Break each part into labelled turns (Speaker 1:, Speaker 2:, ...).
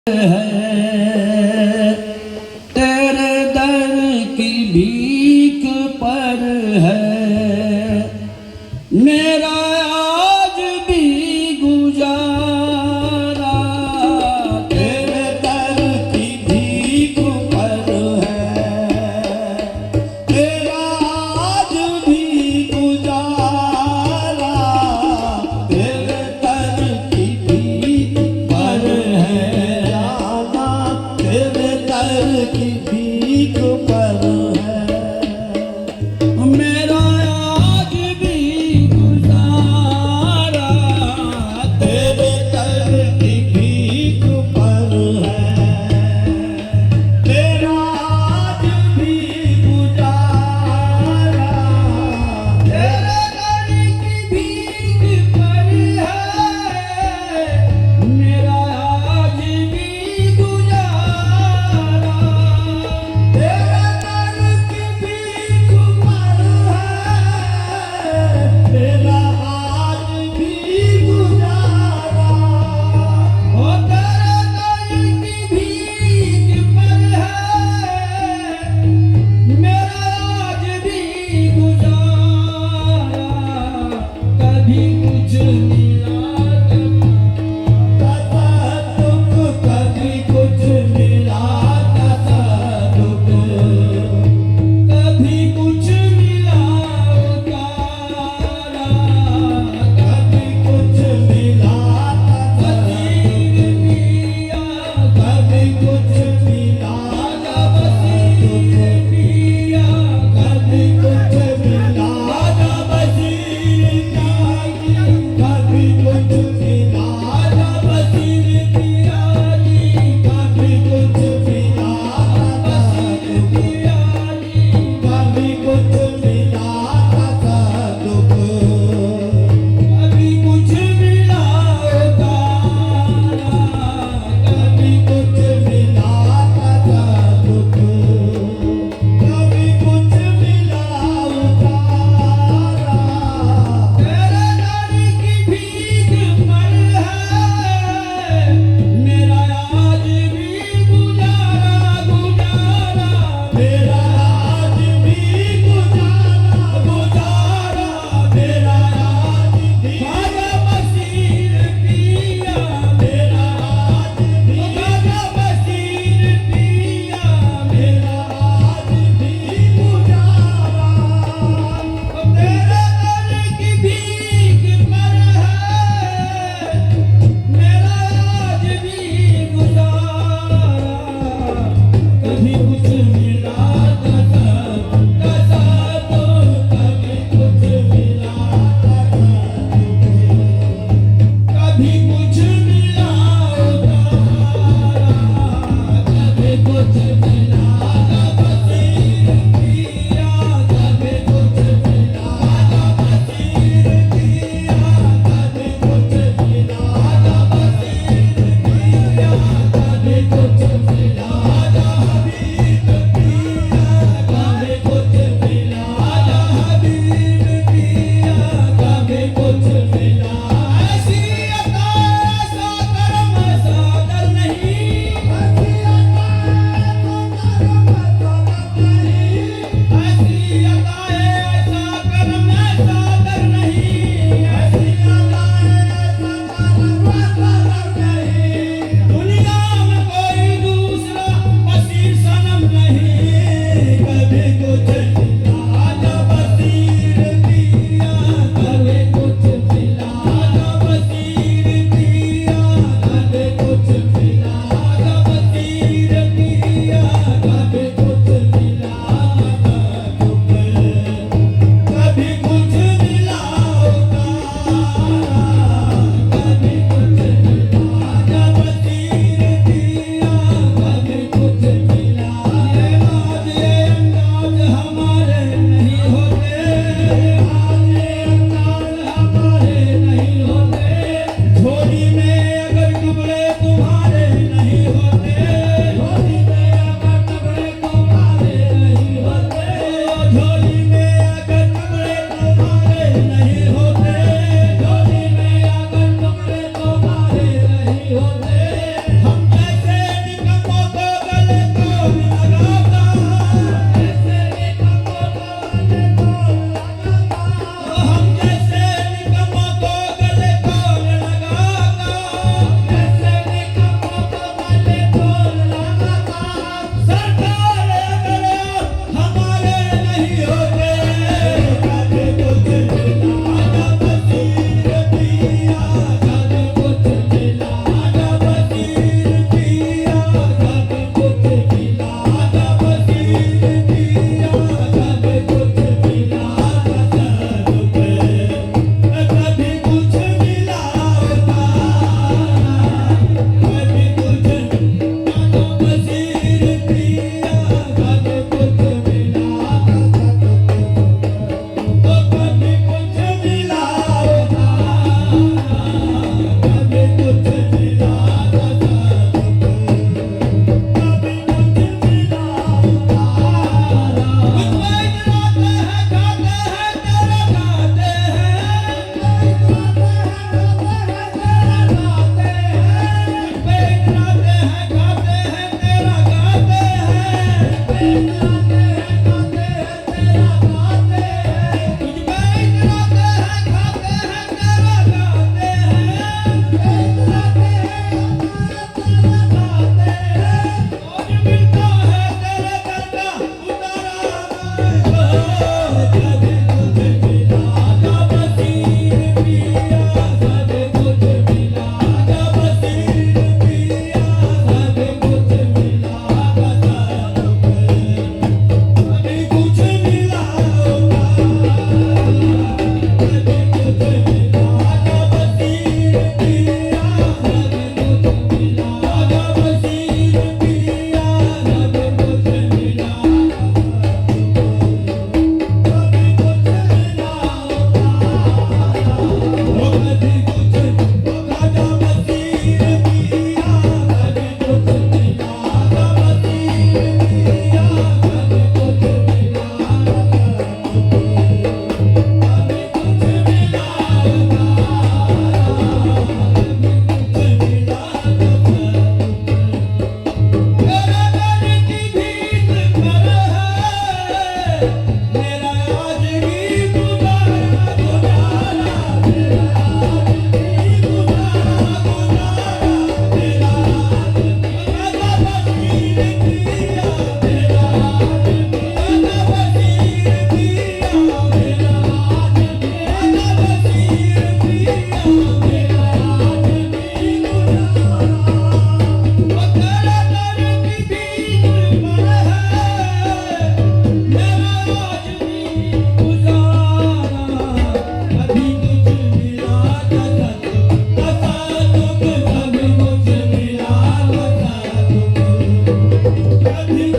Speaker 1: है तेरे दर की भीख पर है मेरा आज भी गुजारा। तेरे दर की भीख पर है तेरा आज भी गुजारा। तेरे दर की भीख पर है तेरे दर की भीख पर है मेरा आज भी गुजारा। तेरे दर की भीख पर है तेरा आज भी गुजारा। तेरे दर की भीख पर है मेरा आज भी गुजारा। तेरे दर की भीख पर है मेरा आज भी गुजारा। ओ तेरे दर की भीख पर है मेरा आज भी गुजारा। कभी कुछ मिला कभी कुछ मिला दुख, कभी कुछ मिला उतारा। कभी कुछ मिला बसीर पिया कभी कुछ मिला बसीर पिया कभी कुछ मिला बसीर पिया कभी कुछ मिला बसीर पिया कभी कुछ मिला बसीर पिया कभी कुछ मिला दुख, कभी कुछ मिला उतारा। कभी कुछ मिला दुख, कभी कुछ मिला उतारा। तेरे दर की भीख पर है मेरा आज भी गुजारा गुजारा। मेरा आज भी गुजारा गुजारा। मेरा आज भी बसीर पिया मेरा आज भी बसीर पिया मेरा आज भी गुजारा। तेरे दर की भीख पर है मेरा आज भी गुजारा। कभी कुछ मिला कभी कुछ मिला कभी कुछ मिला उतारा। कभी कुछ मिला बसीर पिया कभी कुछ मिला बसीर पिया कभी कुछ मिला बसीर पिया कभी कुछ मिला हबीब पिया कभी कुछ मिला हबीब पिया कभी कुछ मिला। ऐसी अता ऐसा करम ऐसा दर नहीं ऐसी अता ऐसी अता ऐसा करम ऐसा दर नहीं ऐसी अता ऐसा करम ऐसा दर नहीं। दुनिया में कोई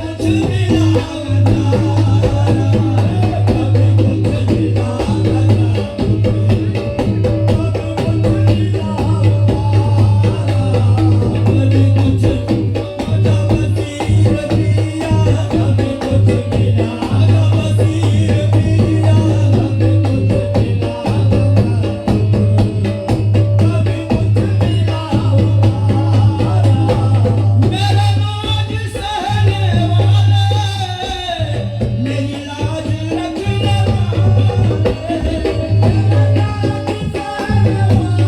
Speaker 1: कुछ मिला नजारा, कभी कुछ मिला नजारा, कभी कुछ मिला वसीर पिया, कभी कुछ मिला वसीर पिया, कभी कुछ मिला कभी कुछ मिला मेरा नाज सहने वाले, मेरी लाज रखने वाले, मेरा नाज सहने वाले,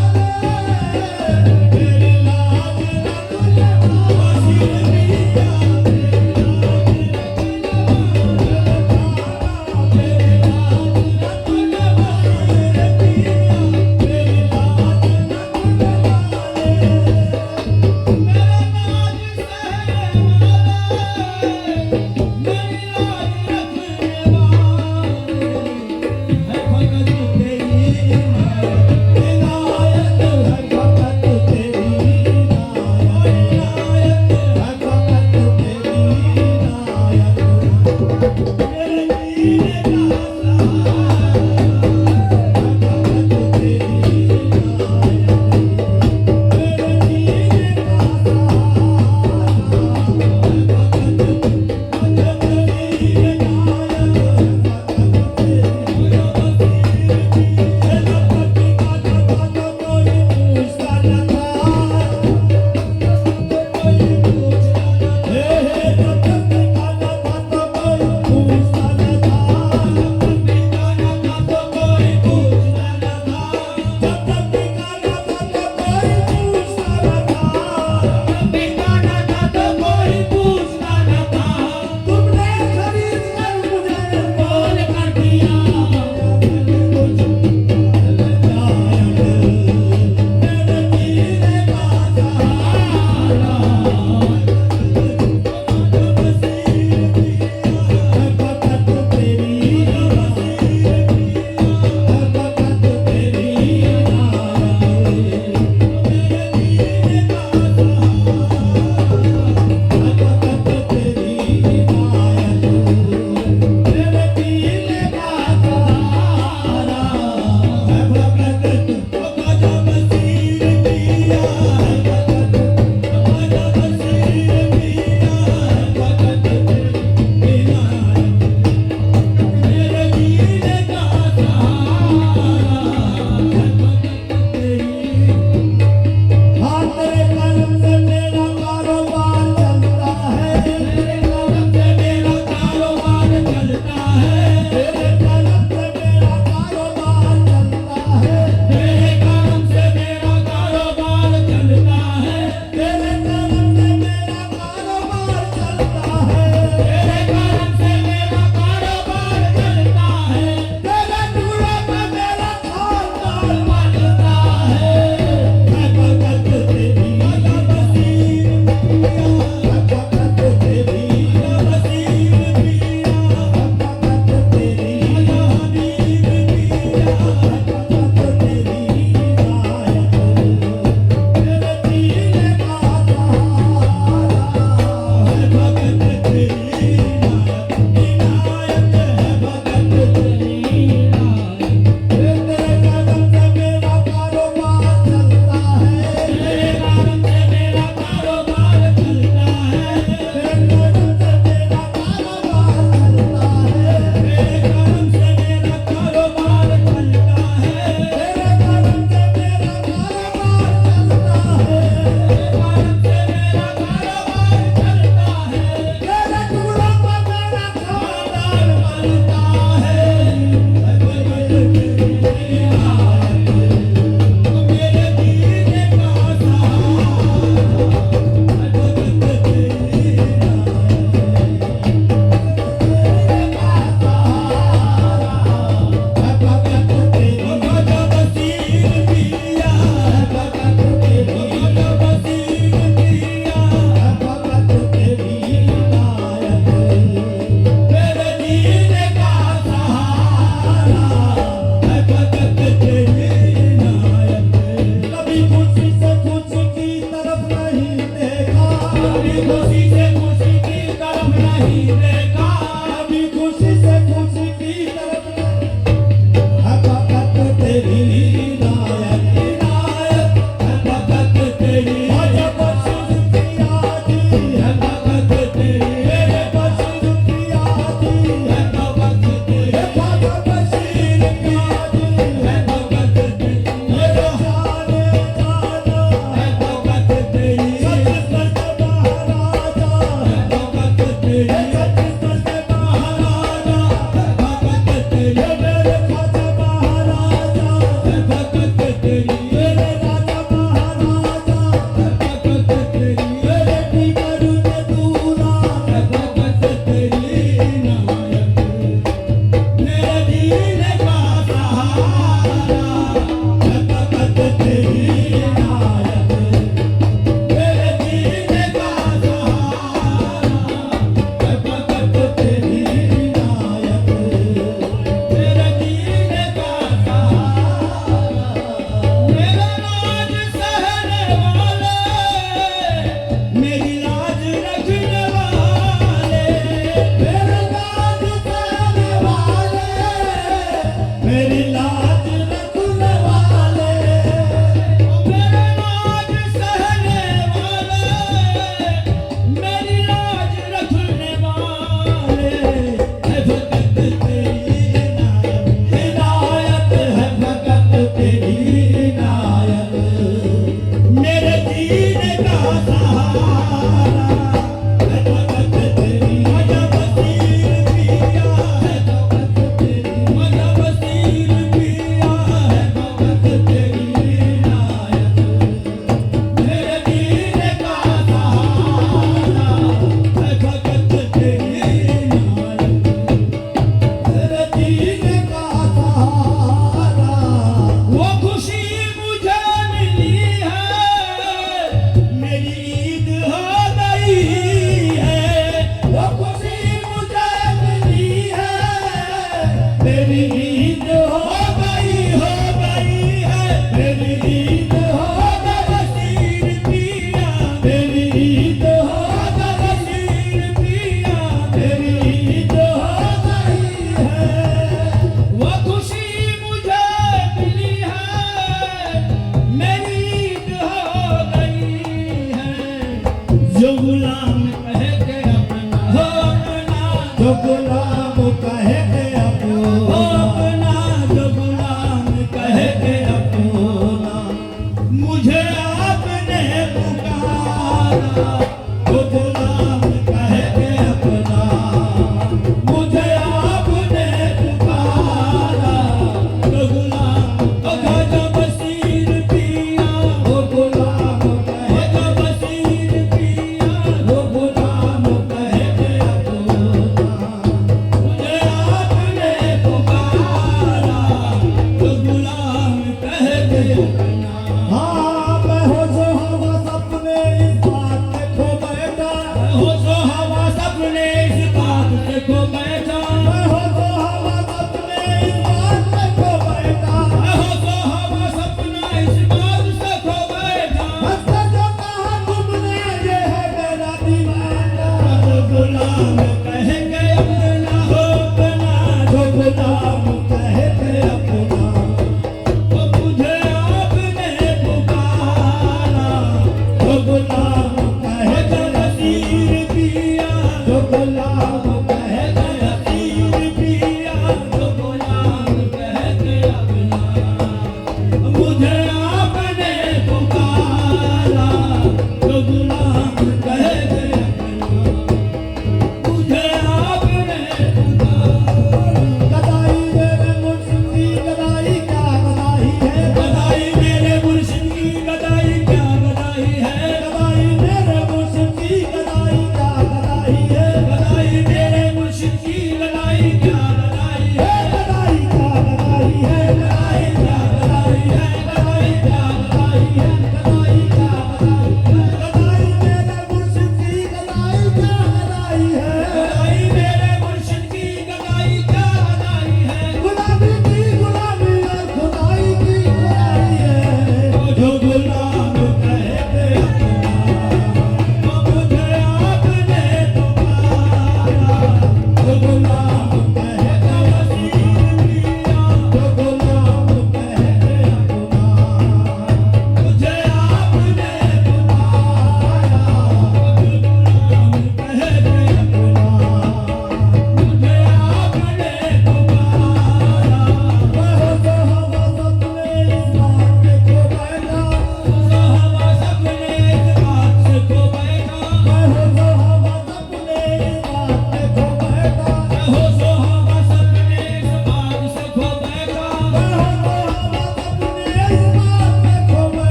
Speaker 1: मेरी लाज रखने वाले, वसीर पिया मेरी लाज रखने वाले, मेरी लाज रखने वाले, मेरा नाज सहने वाले, मेरी लाज रखने वाले, है भगत तेरी इनायत, है भगत तेरी इनायत, है भगत तेरी इनायत, मेरे जीने का खुशी से खुशी की तरफ नहीं गुलाम कह के अपना हो अपना
Speaker 2: जो गुलाम कहे के
Speaker 1: हो
Speaker 2: अपना,
Speaker 1: अपना जो गुलाम कह के अपना मुझे आपने पुकारा
Speaker 2: जो गुलाम कहे के अपना,
Speaker 1: मुझे आपने पुकारा तो गुलाम ओ खाजा बशीर पिया
Speaker 2: वो गुलाम कहे,
Speaker 1: खाजा बशीर पिया
Speaker 2: वो गुलाम कहे के अपना,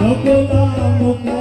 Speaker 2: जो गुलाम